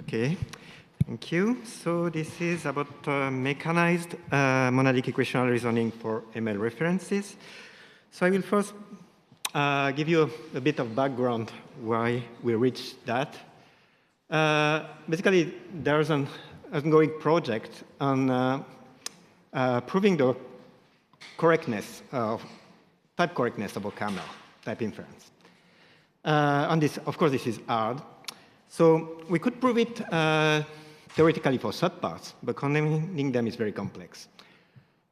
Okay, thank you. So this is about mechanized monadic equational reasoning for ML references. So I will first give you a bit of background why we reached that. Basically, there's an ongoing project on proving the correctness of type correctness of OCaml, type inference. And this, of course, this is hard. So we could prove it theoretically for subparts, but connecting them is very complex.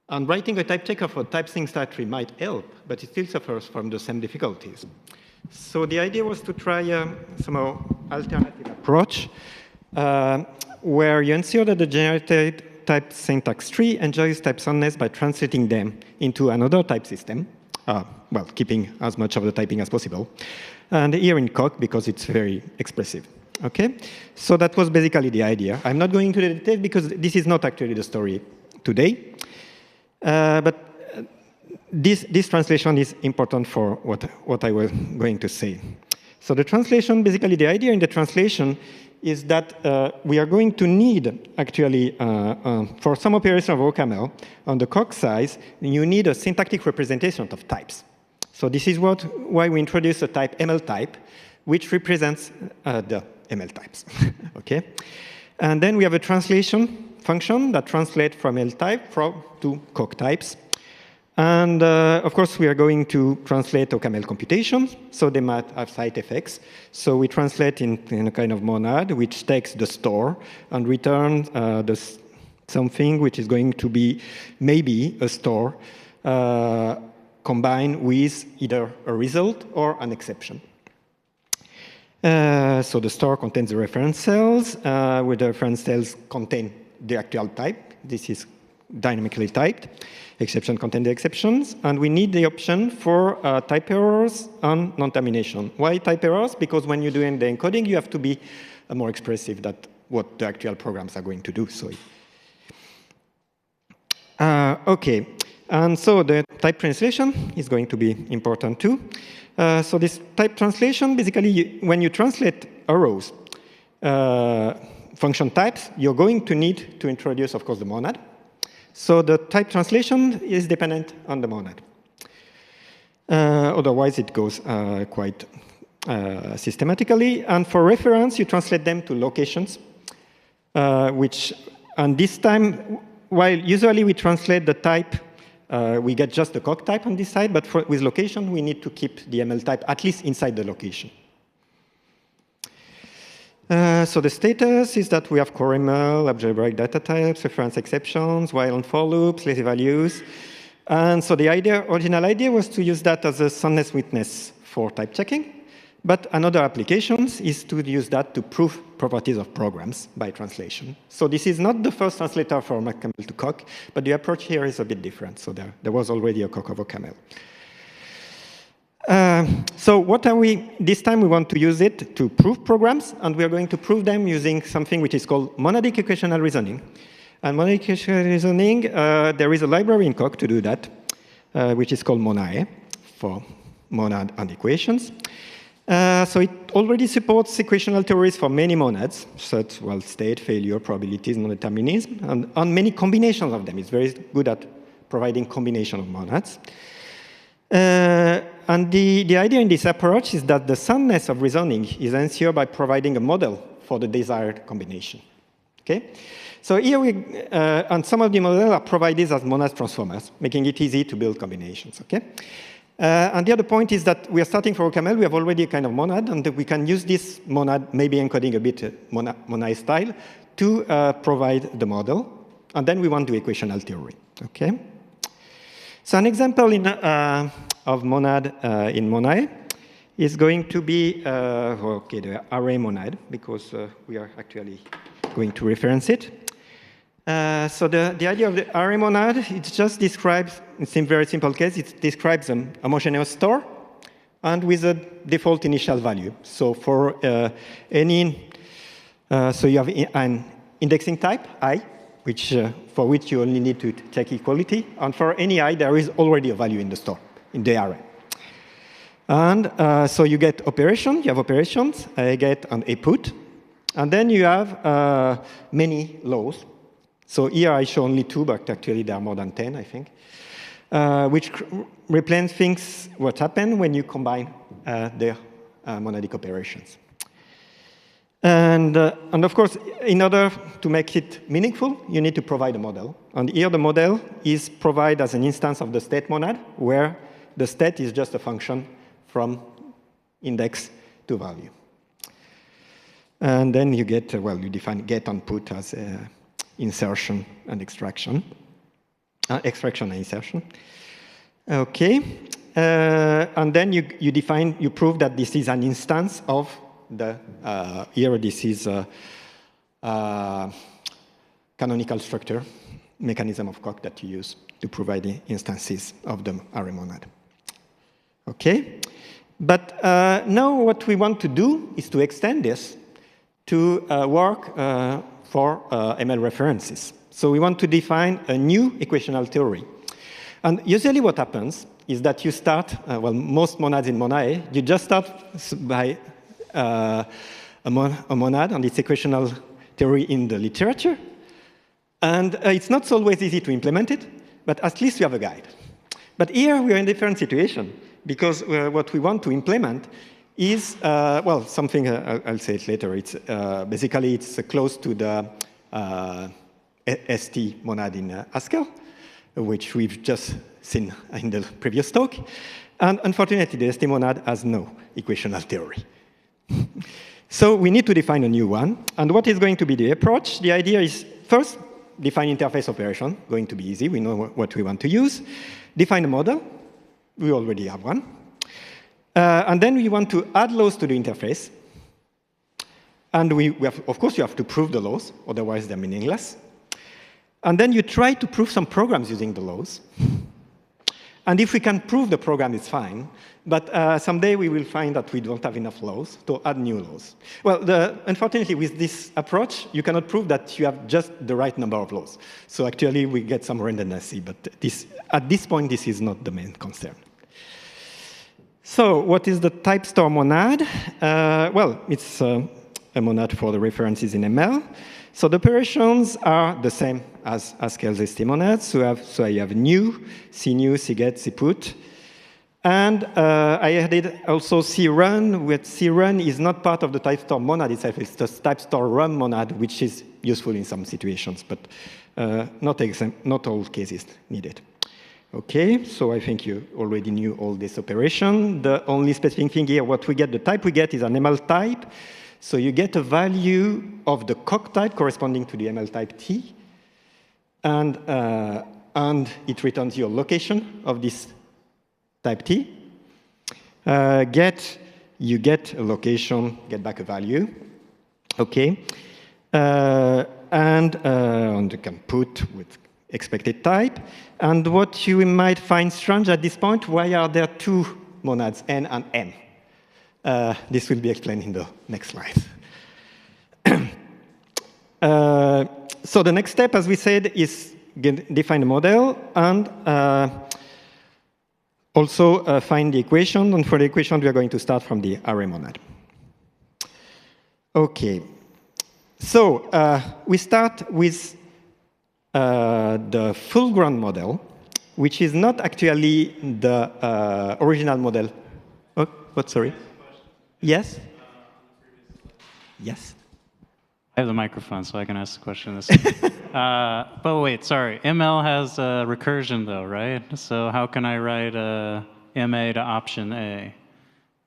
And writing a type checker for type string star tree might help, but it still suffers from the same difficulties. So the idea was to try somehow alternative approach, where you ensure that the generated type syntax tree enjoys type soundness by translating them into another type system, well, keeping as much of the typing as possible. And here in Coq, because it's very expressive. Okay, so that was basically the idea. I'm not going into the details because this is not actually the story today. But this translation is important for what I was going to say. So the translation, basically the idea in the translation is that we are going to need, actually, for some operation of OCaml, on the Coq size, you need a syntactic representation of types. So this is why we introduce a type ML type, which represents the ML types. Okay, and then we have a translation function that translates from L type to Coq types. And of course, we are going to translate OCaml computations, so they might have side effects. So we translate in a kind of monad, which takes the store and returns something which is going to be maybe a store combined with either a result or an exception. So the store contains the reference cells, where the reference cells contain the actual type. This is dynamically typed. Exception contain the exceptions. And we need the option for type errors and non-termination. Why type errors? Because when you're doing the encoding, you have to be more expressive than what the actual programs are going to do. So, okay. And so the type translation is going to be important too. So this type translation, basically, when you translate arrows, function types, you're going to need to introduce, of course, the monad. So the type translation is dependent on the monad. Otherwise, it goes quite systematically. And for reference, you translate them to locations, and this time, while usually we translate the type, we get just the Coq type on this side, but with location, we need to keep the ML type at least inside the location. So the status is that we have core ML, algebraic data types, reference exceptions, while and for loops, lazy values. And so the original idea was to use that as a soundness witness for type checking. But another application is to use that to prove properties of programs by translation. So this is not the first translator from OCaml to Coq, but the approach here is a bit different. So there was already a Coq of OCaml. So what are we? This time we want to use it to prove programs, and we are going to prove them using something which is called monadic equational reasoning. And monadic equational reasoning, there is a library in Coq to do that, which is called monae for monad and equations. So it already supports equational theories for many monads, such well, state, failure, probabilities, non-determinism, and many combinations of them. It's very good at providing combination of monads. And the idea in this approach is that the soundness of reasoning is ensured by providing a model for the desired combination. Okay? So here and some of the models are provided as monad transformers, making it easy to build combinations. Okay? And the other point is that we are starting for OCaml. We have already a kind of monad, and we can use this monad, maybe encoding a bit monad style, to provide the model. And then we want the equational theory. Okay? So an example of monad in monae is going to be the array monad, because we are actually going to reference it. So the idea of the array monad, it just describes, it's a very simple case, it describes an homogeneous store and with a default initial value. So for so you have an indexing type, I, for which you only need to check equality. And for any I, there is already a value in the store, in the array. And so you get operation, you have operations, I get and a put. And then you have many laws. So here I show only 2, but actually there are more than 10, I think, which represent things what happen when you combine their monadic operations. And of course, in order to make it meaningful, you need to provide a model. And here the model is provided as an instance of the state monad, where the state is just a function from index to value. And then you get, well, you define get and put as insertion and extraction. Extraction and insertion. Okay. And then you prove that this is an instance of the, here this is a canonical structure, mechanism of Koch that you use to provide the instances of the array monad. Okay? But now what we want to do is to extend this to work for ML references. So we want to define a new equational theory. And usually what happens is that you start, well, most monads in MonAE, you just start by a monad and its equational theory in the literature. And it's not always easy to implement it, but at least you have a guide. But here we are in a different situation, because what we want to implement is, well, something, I'll say it later. It's basically, it's close to the ST monad in Haskell, which we've just seen in the previous talk. And unfortunately, the ST monad has no equational theory. So we need to define a new one. And what is going to be the approach? The idea is, first, define interface operation, going to be easy. We know what we want to use. Define a model. We already have one. And then we want to add laws to the interface. And we have, of course, you have to prove the laws, otherwise they're meaningless. And then you try to prove some programs using the laws. And if we can prove the program, it's fine. But someday we will find that we don't have enough laws to add new laws. Well, unfortunately, with this approach, you cannot prove that you have just the right number of laws. So actually, we get some randomness, but at this point, this is not the main concern. So what is the type store monad? Well, it's a monad for the references in ML. So the operations are the same as Haskell's ST monads. So you have new, cnew, cget, cput. And I added also crun, which crun is not part of the type store monad itself. It's the type store run monad, which is useful in some situations, but not all cases needed. Okay, so I think you already knew all this operation. The only specific thing here, what we get, the type we get is an ML type. So you get a value of the Koch type corresponding to the ML type T. And it returns your location of this type T. You get a location, get back a value. Okay. And you can put with expected type. And what you might find strange at this point, why are there two monads, N and M? This will be explained in the next slide. So the next step, as we said, is define a model and also find the equation. And for the equation, we are going to start from the array monad. OK. So we start with the full-ground model, which is not actually the original model. Oh, what, sorry? Yes? Yes? I have the microphone, so I can ask the question. But wait, sorry. ML has recursion, though, right? So how can I write MA to option A,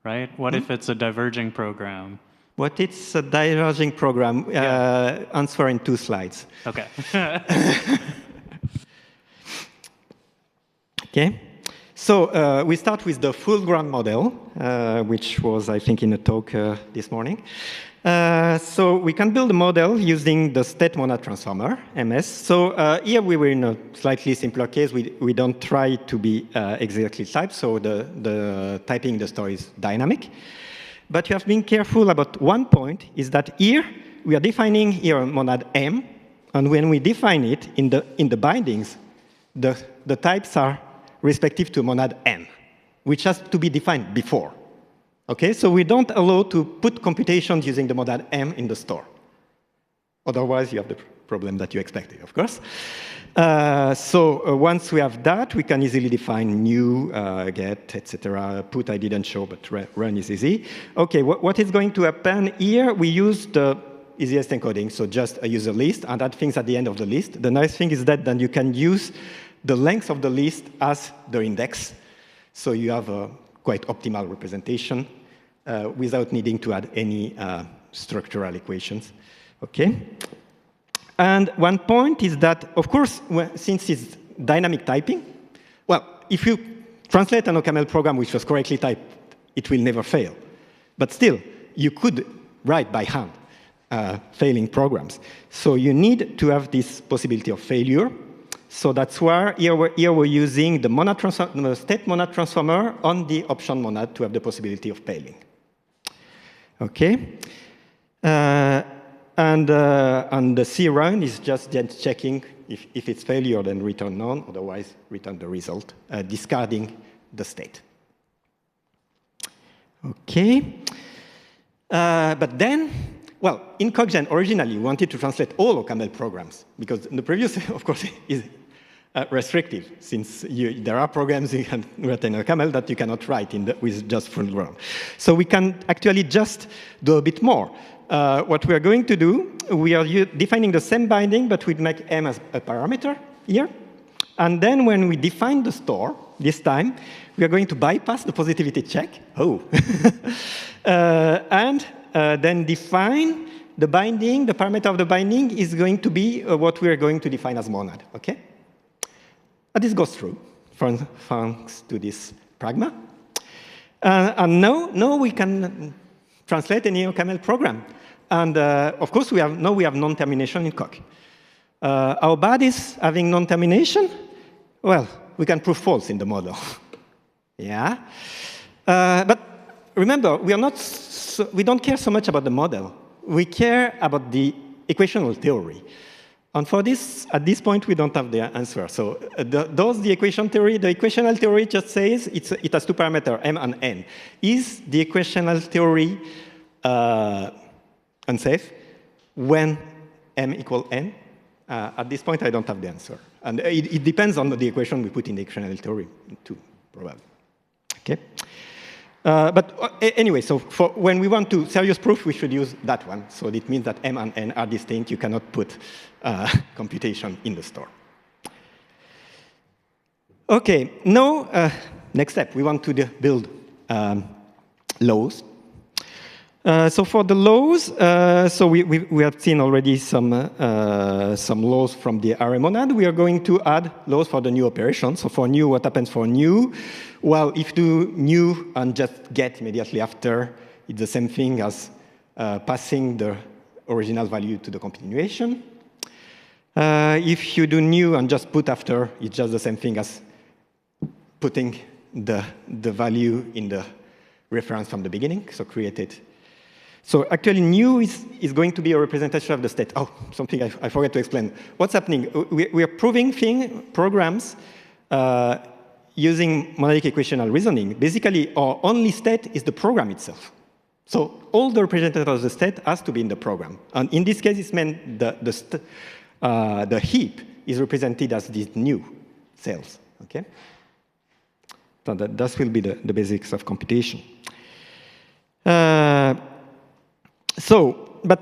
right? What if it's a diverging program? What it's a diverging program? Answer in 2 slides. OK. OK. So we start with the full-ground model, which was, I think, in a talk this morning. So we can build a model using the state monad transformer, MS. So here we were in a slightly simpler case. We don't try to be exactly typed, so the typing the store is dynamic. But you have been careful about one point, is that here we are defining here a monad M, and when we define it in the bindings, the types are respective to monad N, which has to be defined before. Okay, so we don't allow to put computations using the monad M in the store. Otherwise, you have the problem that you expected, of course. Once we have that, we can easily define new, get, etc. Put I didn't show, but run is easy. OK, what is going to happen here? We use the easiest encoding, so just a user list, and add things at the end of the list. The nice thing is that then you can use the length of the list as the index. So you have a quite optimal representation without needing to add any structural equations. OK? And one point is that, of course, since it's dynamic typing, well, if you translate an OCaml program which was correctly typed, it will never fail. But still, you could write by hand failing programs. So you need to have this possibility of failure. So that's why here we're using the state monad transformer on the option monad to have the possibility of failing. OK? And the C run is just checking if it's failure, then return none, otherwise return the result, discarding the state. OK. But then, well, in CogGen, originally, we wanted to translate all OCaml programs, because the previous, of course, is restrictive, since there are programs you can write in OCaml that you cannot write with just full run. So we can actually just do a bit more. What we are going to do, we are defining the same binding, but we make m as a parameter here. And then when we define the store, this time, we are going to bypass the positivity check. Oh. And then define the binding. The parameter of the binding is going to be what we are going to define as monad. OK? And this goes through, thanks to this pragma. And now we can translate any OCaml program. And of course, now we have non-termination in Coq. How bad is having non-termination? Well, we can prove false in the model. Yeah. But remember, we don't care so much about the model. We care about the equational theory. And for this, at this point, we don't have the answer. So the equation theory, the equational theory just says it has two parameters, m and n. Is the equational theory unsafe when m equals n? At this point, I don't have the answer. And it depends on the equation we put in the equational theory, too, probably. OK? But anyway, so when we want to serious proof, we should use that one. So it means that m and n are distinct. You cannot put computation in the store. OK, now, next step, we want to build laws. So for the laws, so we have seen already some laws from the array monad. We are going to add laws for the new operation. So for new, what happens for new? Well, if you do new and just get immediately after, it's the same thing as passing the original value to the continuation. If you do new and just put after, it's just the same thing as putting the value in the reference from the beginning, so create it. So actually, new is going to be a representation of the state. Oh, something I forgot to explain. What's happening? We are proving programs using monadic equational reasoning. Basically, our only state is the program itself. So all the representation of the state has to be in the program. And in this case, it's meant the heap is represented as these new cells. Okay? So that will be the basics of computation. But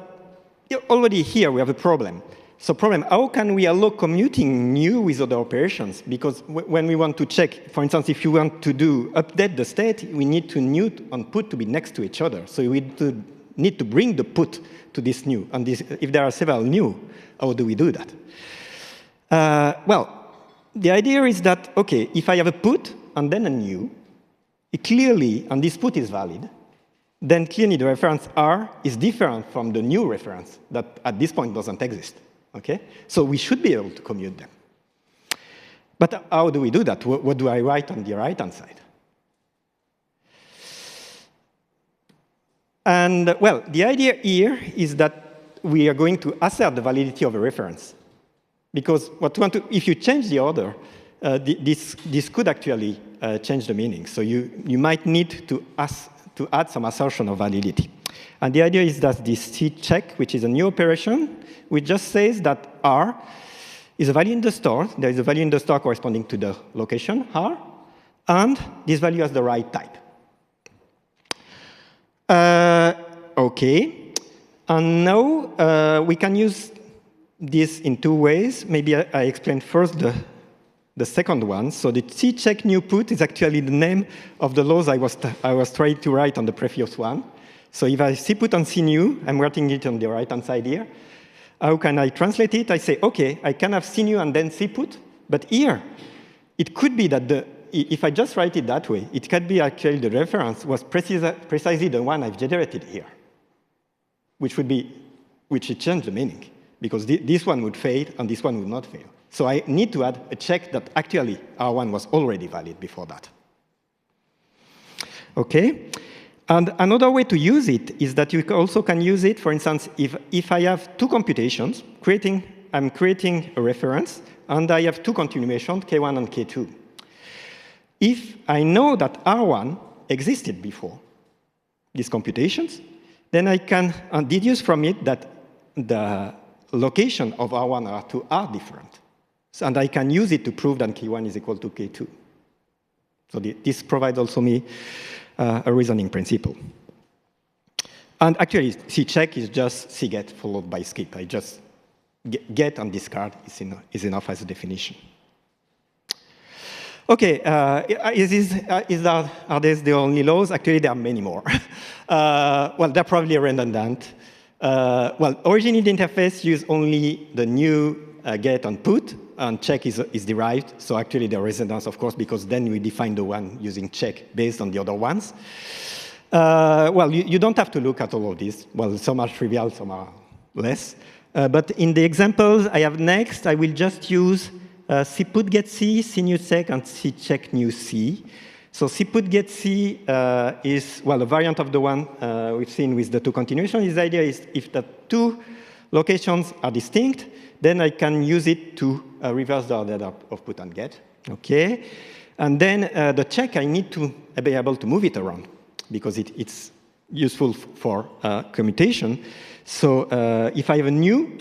already here we have a problem. So problem, how can we allow commuting new with other operations? Because when we want to check, for instance, if you want to update the state, we need to new and put to be next to each other. So we need to bring the put to this new. And if there are several new, how do we do that? Well, the idea is that, OK, if I have a put and then a new, clearly, and this put is valid, then clearly the reference R is different from the new reference that at this point doesn't exist. Okay? So we should be able to commute them. But how do we do that? What do I write on the right-hand side? And well, the idea here is that we are going to assert the validity of a reference. Because if you change the order, this could actually change the meaning. So you might need to add some assertion of validity. And the idea is that this C check, which is a new operation, which just says that R is a value in the store. There is a value in the store corresponding to the location, R, and this value has the right type. OK. And now we can use this in two ways. Maybe I explain first the second one. So the C check new put is actually the name of the laws I was trying to write on the previous one. So if I C put and C new, I'm writing it on the right-hand side here. How can I translate it? I say, OK, I can have C new and then C put. But here, it could be that if I just write it that way, it could be actually the reference was precisely the one I've generated here, which would change the meaning, because this one would fail and this one would not fail. So I need to add a check that actually R1 was already valid before that. OK? And another way to use it is that you also can use it, for instance, if I have two computations, I'm creating a reference, and I have two continuations, K1 and K2. If I know that R1 existed before these computations, then I can deduce from it that the location of R1 and R2 are different. And I can use it to prove that K1 is equal to K2. So this provides also me a reasoning principle. And actually, C-check is just C-get followed by skip. I just get and discard is enough as a definition. OK, are these the only laws? Actually, there are many more. Well, they're probably redundant. Well, originally, the interface use only the new get and put, and check is derived. So actually, the redundant, of course, because then we define the one using check based on the other ones. Well, you don't have to look at all of these. Well, some are trivial, some are less. But in the examples I have next, I will just use C put get C, C new check, and C check new C. So C put get C is, well, a variant of the one we've seen with the two continuations. His idea is if the two locations are distinct, then I can use it to reverse the order of put and get. OK? And then the check, I need to be able to move it around, because it's useful for commutation. So if I have a new,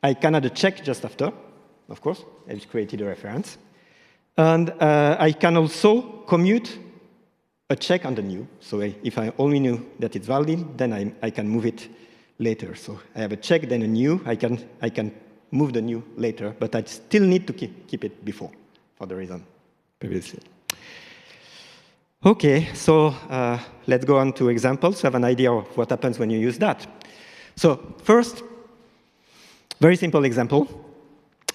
I can add a check just after, of course. I've created a reference. And I can also commute a check on the new. So if I only knew that it's valid, then I can move it later. So I have a check, then a new. I can move the new later, but I still need to keep it before, for the reason previously. OK, so let's go on to examples to have an idea of what happens when you use that. So first, very simple example.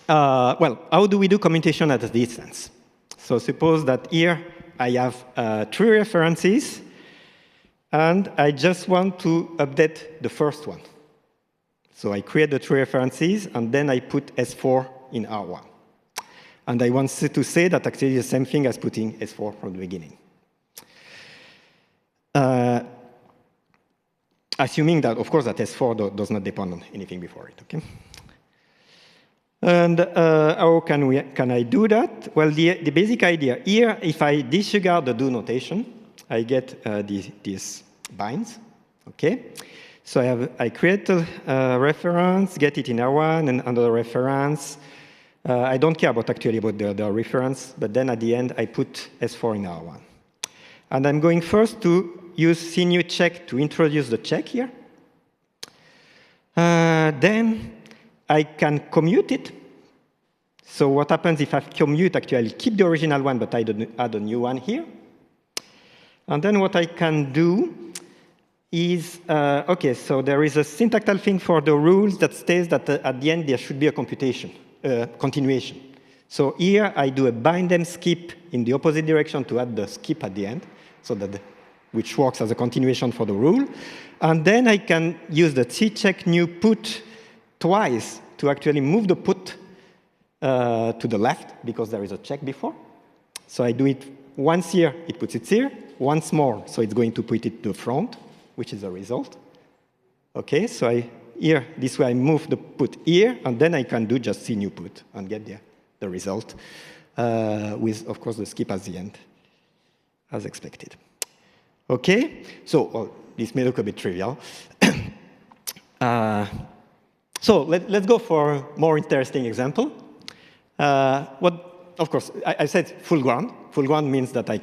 Well, how do we do commutation at a distance? So suppose that here I have 3 references, and I just want to update the first one. So I create the 3 references, and then I put S4 in R1. And I want to say that actually the same thing as putting S4 from the beginning. Assuming that, of course, that S4 does not depend on anything before it. Okay? And how can I do that? Well, the basic idea here, if I disregard the do notation, I get these binds. Okay? So I create a reference, get it in R1, and another reference. I don't care about the reference, but then at the end, I put S4 in R1. And I'm going first to use CNew check to introduce the check here. Then I can commute it. So what happens if I commute, actually, I keep the original one, but I add a new one here. And then what I can do is, OK, so there is a syntactical thing for the rules that states that at the end there should be a continuation. So here I do a bind and skip in the opposite direction to add the skip at the end, so that which works as a continuation for the rule. And then I can use the check new put twice to actually move the put to the left, because there is a check before. So I do it once here, it puts it here. Once more, so it's going to put it to the front, which is the result. OK, so here, this way I move the put here, and then I can do just CNew put and get the result with, of course, the skip at the end, as expected. OK, so this may look a bit trivial. So let's go for a more interesting example. Of course, I said full ground. Full ground means that I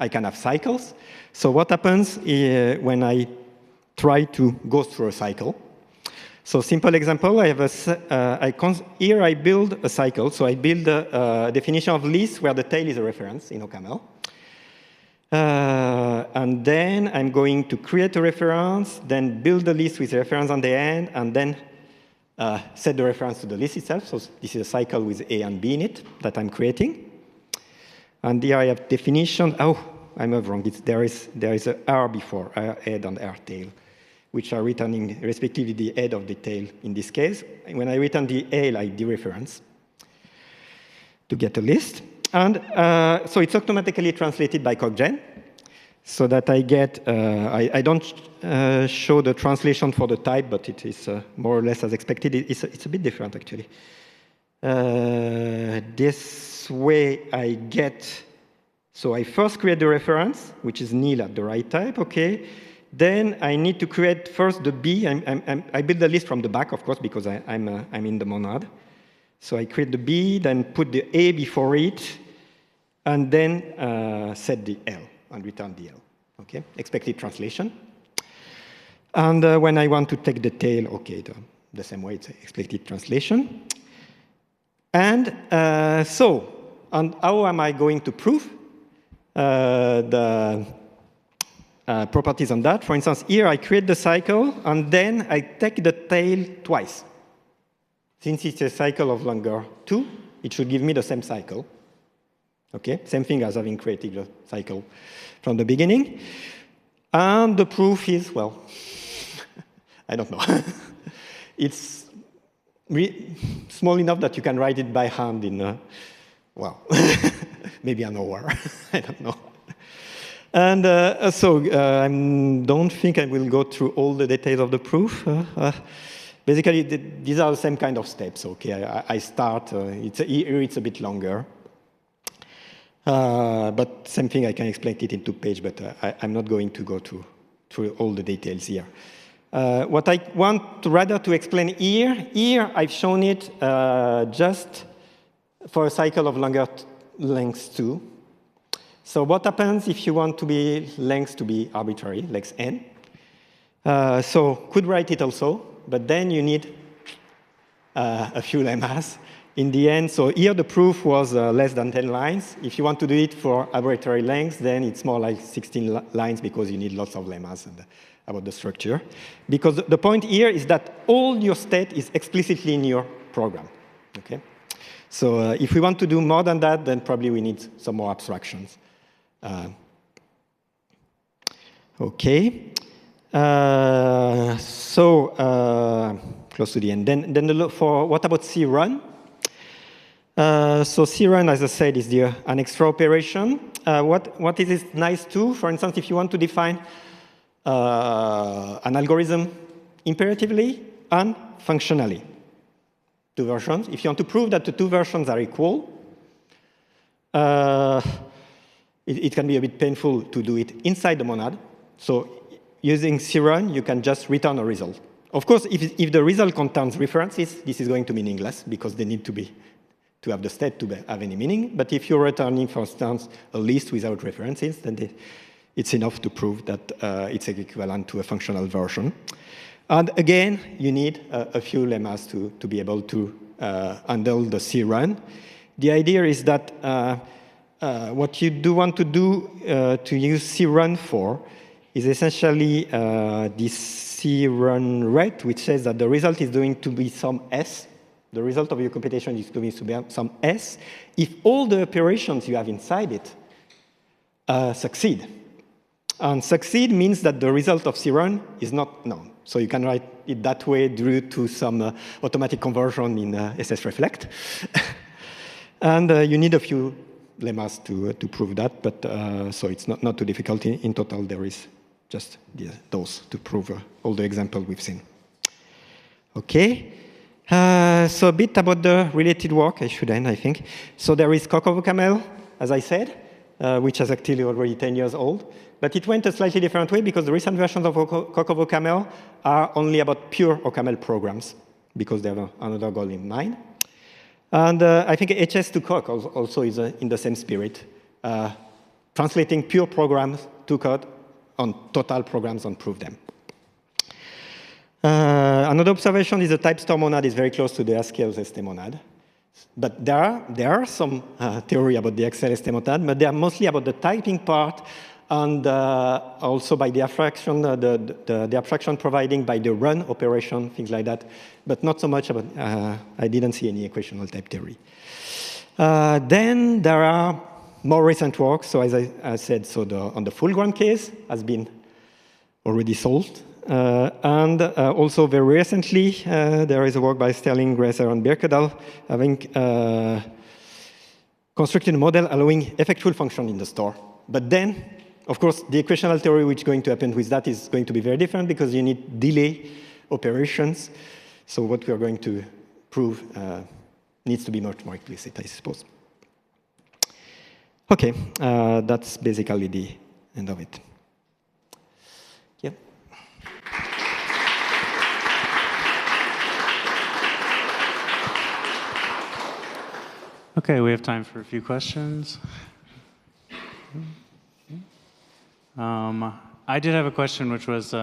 can have cycles. So what happens when I try to go through a cycle? So simple example, I have here I build a cycle. So I build a definition of list where the tail is a reference in OCaml. And then I'm going to create a reference, then build a list with a reference on the end, and then set the reference to the list itself. So this is a cycle with A and B in it that I'm creating. And here I have definition. Oh, I'm wrong. There is a R before, R head and R tail, which are returning respectively the head of the tail in this case. When I return the tail, I dereference to get a list. And so it's automatically translated by CogGen, so that I get, I don't show the translation for the type, but it is more or less as expected. It's a bit different, actually. This way I get, so I first create the reference, which is nil at the right type, okay. Then I need to create first the B. I build the list from the back, of course, because I'm in the monad. So I create the B, then put the A before it, and then set the L and return the L. Okay, expected translation. And when I want to take the tail, okay, the same way, it's expected translation. And and how am I going to prove the properties on that? For instance, here I create the cycle, and then I take the tail twice. Since it's a cycle of longer 2, it should give me the same cycle. Okay, same thing as having created the cycle from the beginning. And the proof is, well, I don't know. It's small enough that you can write it by hand in, well, maybe an hour. I don't know. And I don't think I will go through all the details of the proof. Basically, these are the same kind of steps. Okay, I start. It's a bit longer, but same thing. I can explain it in 2 pages, but I'm not going to go through all the details here. What I want rather to explain here I've shown it just for a cycle of longer length 2. So what happens if you want to be lengths to be arbitrary, length n? So could write it also, but then you need a few lemmas in the end. So here the proof was less than 10 lines. If you want to do it for arbitrary lengths, then it's more like 16 lines because you need lots of lemmas about the structure. Because the point here is that all your state is explicitly in your program. Okay? So if we want to do more than that, then probably we need some more abstractions. Okay. Close to the end. Then for what about C-run? So C-run, as I said, is an extra operation. What is it nice to? For instance, if you want to define an algorithm imperatively and functionally. 2 versions. If you want to prove that the 2 versions are equal, it can be a bit painful to do it inside the monad. So using C-run, you can just return a result. Of course, if the result contains references, this is going to be meaningless because they need to have the state to have any meaning. But if you're returning, for instance, a list without references, then it's enough to prove that it's equivalent to a functional version. And again, you need a few lemmas to be able to handle the C-run. The idea is that what you do want to do to use C-run for is essentially this C-run rate, which says that the result is going to be some S. The result of your computation is going to be some S if all the operations you have inside it succeed. And succeed means that the result of C-run is not known. So you can write it that way due to some automatic conversion in SSReflect. And you need a few lemmas to prove that, but so it's not too difficult. In total, there is just those to prove all the examples we've seen. Okay. So a bit about the related work. I should end, I think. So there is OCaml, as I said. which is actually already 10 years old. But it went a slightly different way because the recent versions of OCaml are only about pure OCaml programs because they have another goal in mind. And I think HS to Coq also is in the same spirit, translating pure programs to code on total programs and prove them. Another observation is the type store monad is very close to the Haskell ST monad. But there are some theory about the Excel ST monad, but they are mostly about the typing part and also by the abstraction, the abstraction providing by the run operation, things like that, but not so much about, I didn't see any equational type theory. Then there are more recent works. So as I said, so on the full ground case has been already solved. And also very recently, there is a work by Sterling, Grazer, and Birkedal having constructed a model allowing effectful function in the store. But then, of course, the equational theory which is going to happen with that is going to be very different because you need delay operations. So what we are going to prove needs to be much more explicit, I suppose. OK, that's basically the end of it. Yeah. OK, we have time for a few questions. I did have a question, which was, do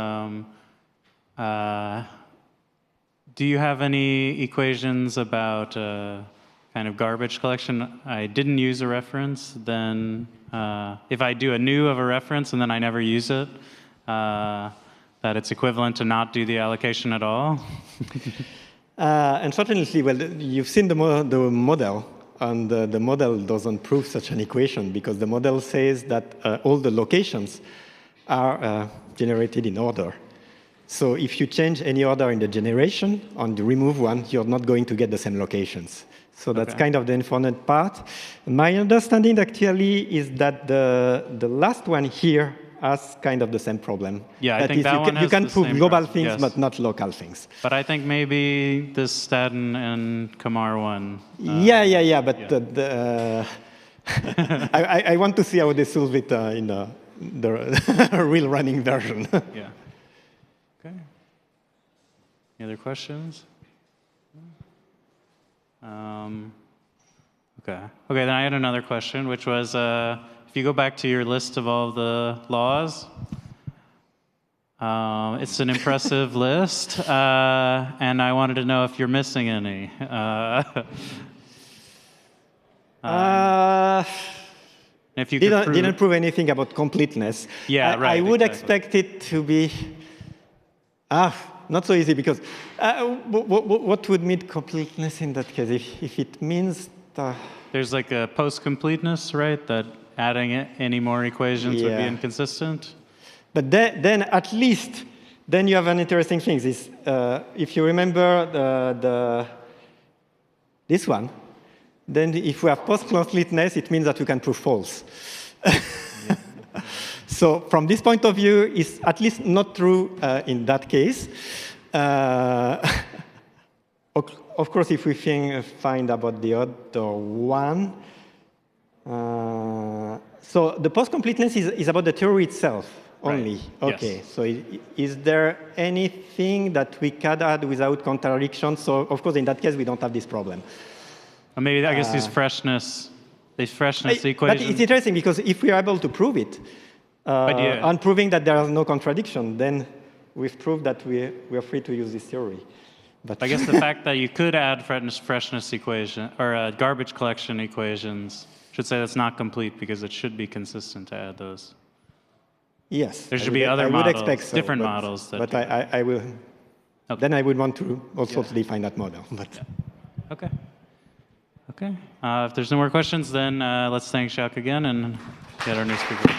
you have any equations about kind of garbage collection? I didn't use a reference. Then if I do a new of a reference and then I never use it, that it's equivalent to not do the allocation at all? Unfortunately, well, you've seen the model. And the model doesn't prove such an equation because the model says that all the locations are generated in order. So if you change any order in the generation and remove one, you're not going to get the same locations. So that's kind of the unfortunate part. My understanding actually is that the last one here has kind of the same problem. Yeah, I think that one has you can the prove same global problem, things, yes. but not local things. But I think maybe this Staten and Kamar one. Yeah, but yeah. I want to see how they solve it in the real running version. Yeah. Okay. Any other questions? Okay. Okay, then I had another question, which was, if you go back to your list of all the laws, it's an impressive list, and I wanted to know if you're missing any. If you didn't prove anything about completeness. Yeah, right. I would expect it to be not so easy because what would mean completeness in that case? If it means there's like a post-completeness, right? That adding any more equations would be inconsistent. But then at least then you have an interesting thing. Is if you remember this one, then if we have post-completeness, it means that we can prove false. So from this point of view, it's at least not true in that case. Of course, if we find about the other one, so the post-completeness is about the theory itself only. Right. Okay. Yes. So is there anything that we can add without contradiction? So of course, in that case, we don't have this problem. Or maybe I guess these freshness equations. But it's interesting because if we are able to prove it, and proving that there is no contradiction, then we've proved that we are free to use this theory. But I guess the fact that you could add freshness equation or garbage collection equations should say that's not complete because it should be consistent to add those. Yes. There should be other models, expect so, different models. But I will. Okay. Then I would want to also define that model. But. Yeah. Okay. Okay. If there's no more questions, then let's thank Jacques again and get our new speaker.